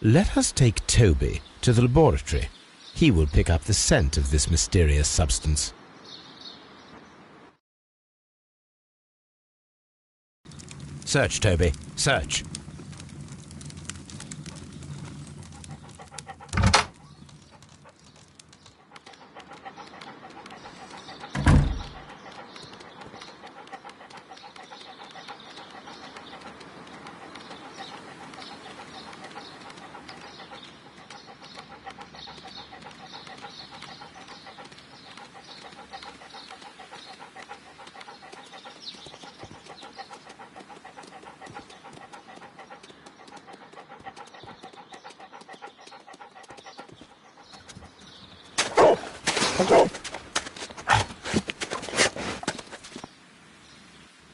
Let us take Toby to the laboratory. He will pick up the scent of this mysterious substance. Search, Toby. Search.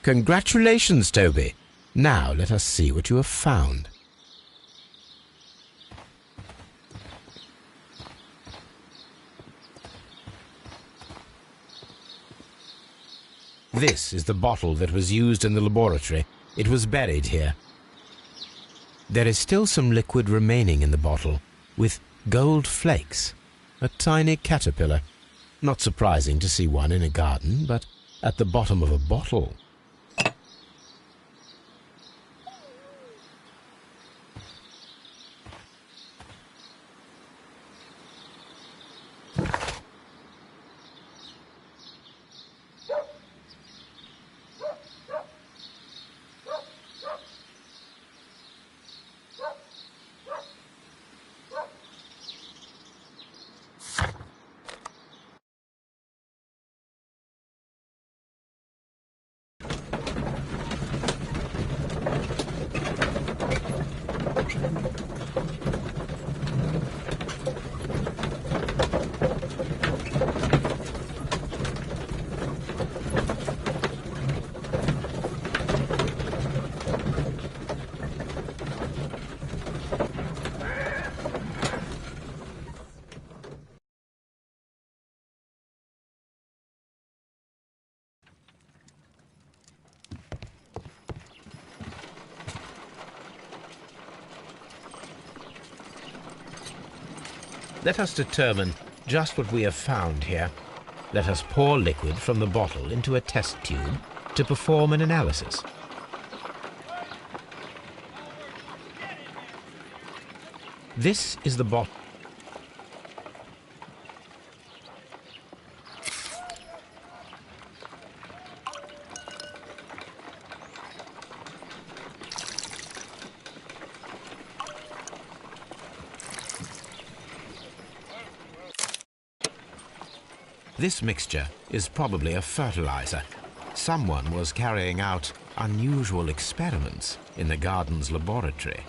Congratulations, Toby. Now let us see what you have found. This is the bottle that was used in the laboratory. It was buried here. There is still some liquid remaining in the bottle, with gold flakes, a tiny caterpillar. Not surprising to see one in a garden, but at the bottom of a bottle. Let us determine just what we have found here. Let us pour liquid from the bottle into a test tube to perform an analysis. This is the bottle. This mixture is probably a fertilizer. Someone was carrying out unusual experiments in the garden's laboratory.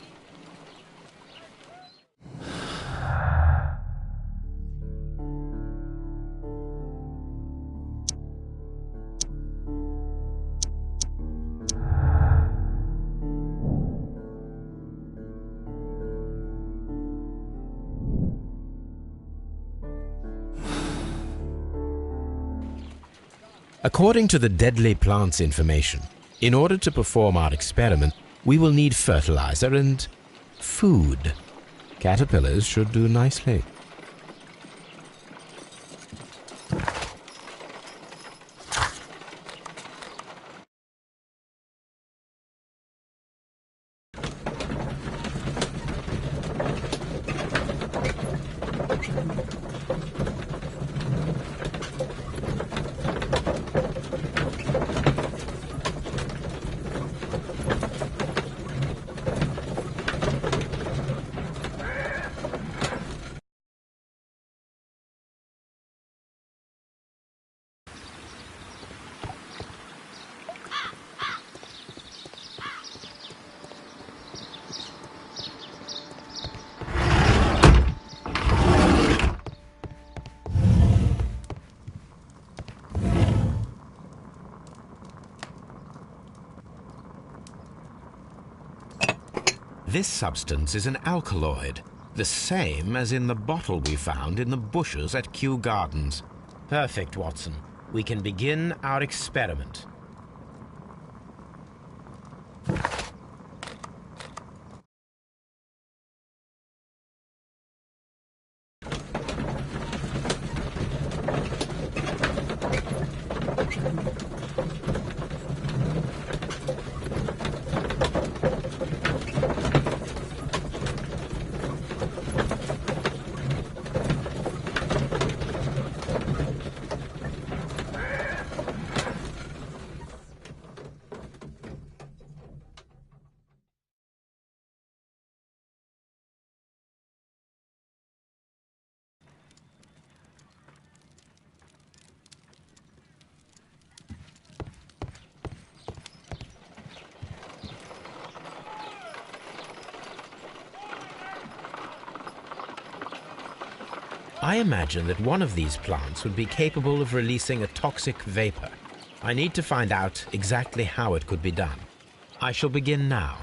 According to the deadly plants information, in order to perform our experiment, we will need fertilizer and food. Caterpillars should do nicely. This substance is an alkaloid, the same as in the bottle we found in the bushes at Kew Gardens. Perfect, Watson. We can begin our experiment. I imagine that one of these plants would be capable of releasing a toxic vapor. I need to find out exactly how it could be done. I shall begin now.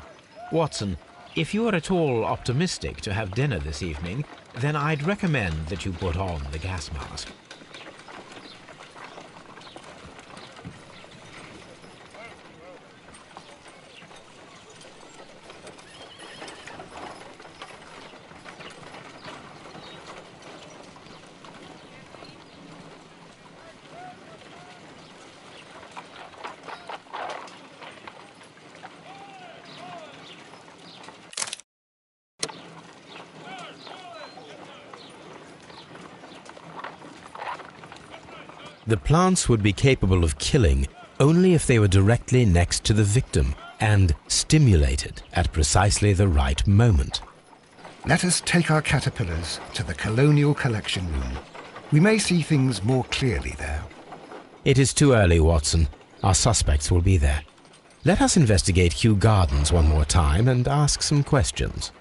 Watson, if you are at all optimistic to have dinner this evening, then I'd recommend that you put on the gas mask. The plants would be capable of killing only if they were directly next to the victim and stimulated at precisely the right moment. Let us take our caterpillars to the Colonial Collection Room. We may see things more clearly there. It is too early, Watson. Our suspects will be there. Let us investigate Kew Gardens one more time and ask some questions.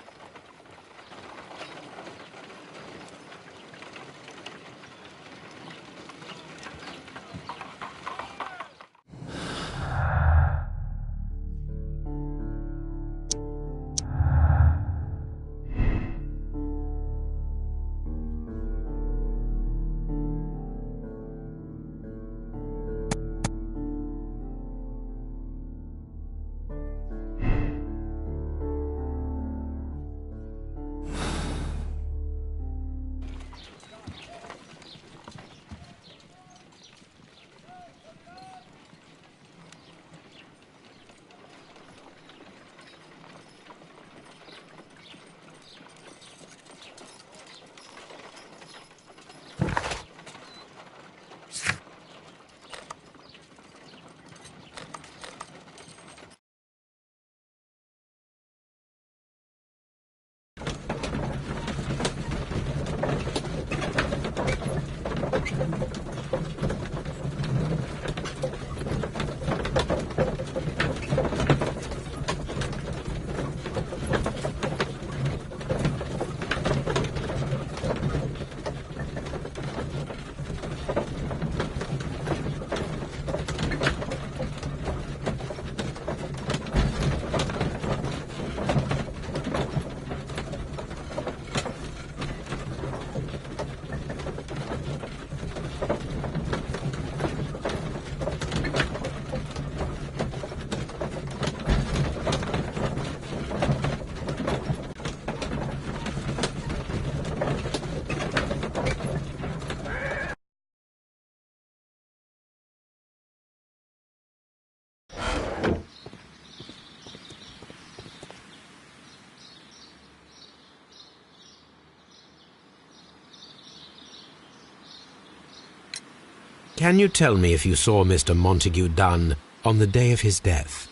Can you tell me if you saw Mr. Montague Dunn on the day of his death?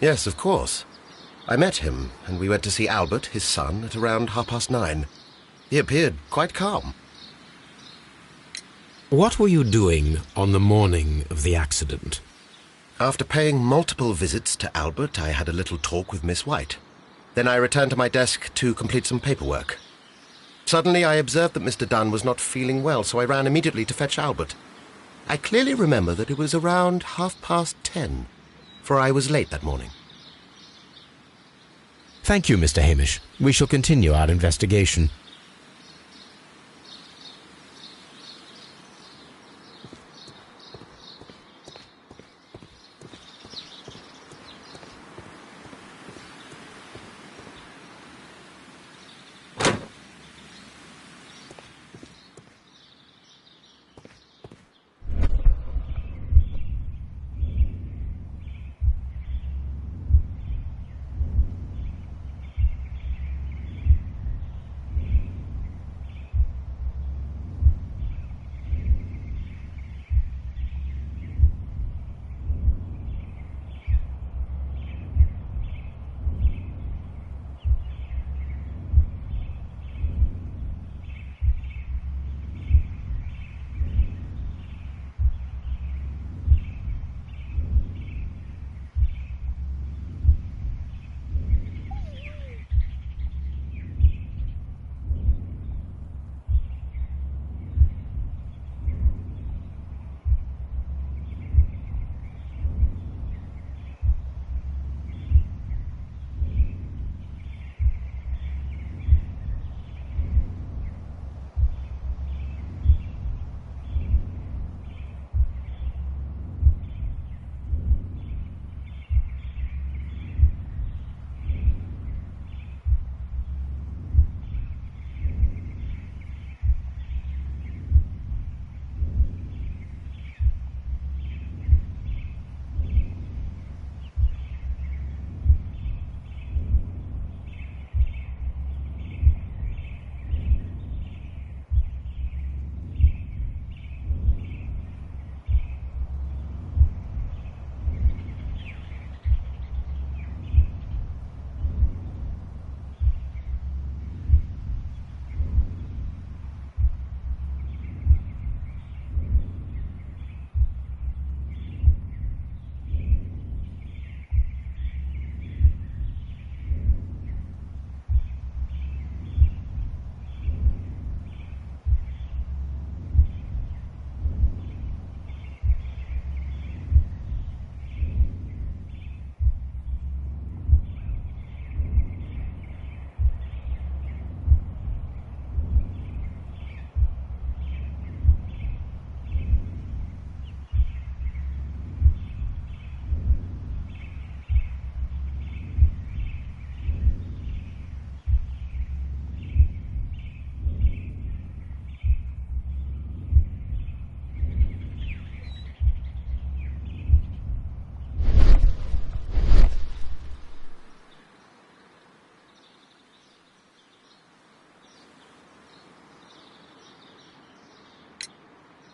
Yes, of course. I met him, and we went to see Albert, his son, at around 9:30. He appeared quite calm. What were you doing on the morning of the accident? After paying multiple visits to Albert, I had a little talk with Miss White. Then I returned to my desk to complete some paperwork. Suddenly I observed that Mr. Dunn was not feeling well, so I ran immediately to fetch Albert. I clearly remember that it was around 10:30, for I was late that morning. Thank you, Mr. Hamish. We shall continue our investigation.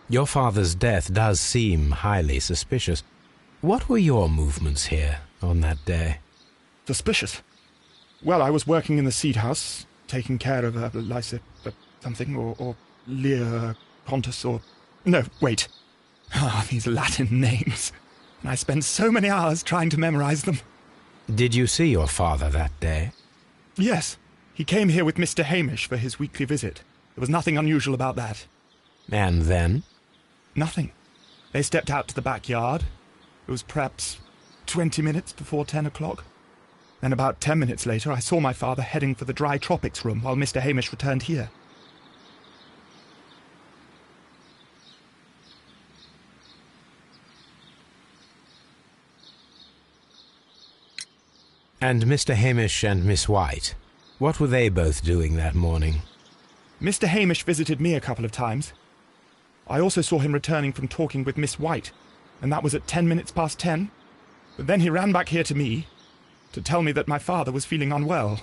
Your father's death does seem highly suspicious. What were your movements here on that day? Suspicious? Well, I was working in the seed house, taking care of something, or Lear Pontus, or... No, wait. These Latin names. And I spent so many hours trying to memorize them. Did you see your father that day? Yes. He came here with Mr. Hamish for his weekly visit. There was nothing unusual about that. And then? Nothing. They stepped out to the backyard. It was perhaps 20 minutes before 10 o'clock. Then about 10 minutes later, I saw my father heading for the dry tropics room while Mr. Hamish returned here. And Mr. Hamish and Miss White, what were they both doing that morning? Mr. Hamish visited me a couple of times. I also saw him returning from talking with Miss White, and that was at 10 minutes past 10. But then he ran back here to me to tell me that my father was feeling unwell.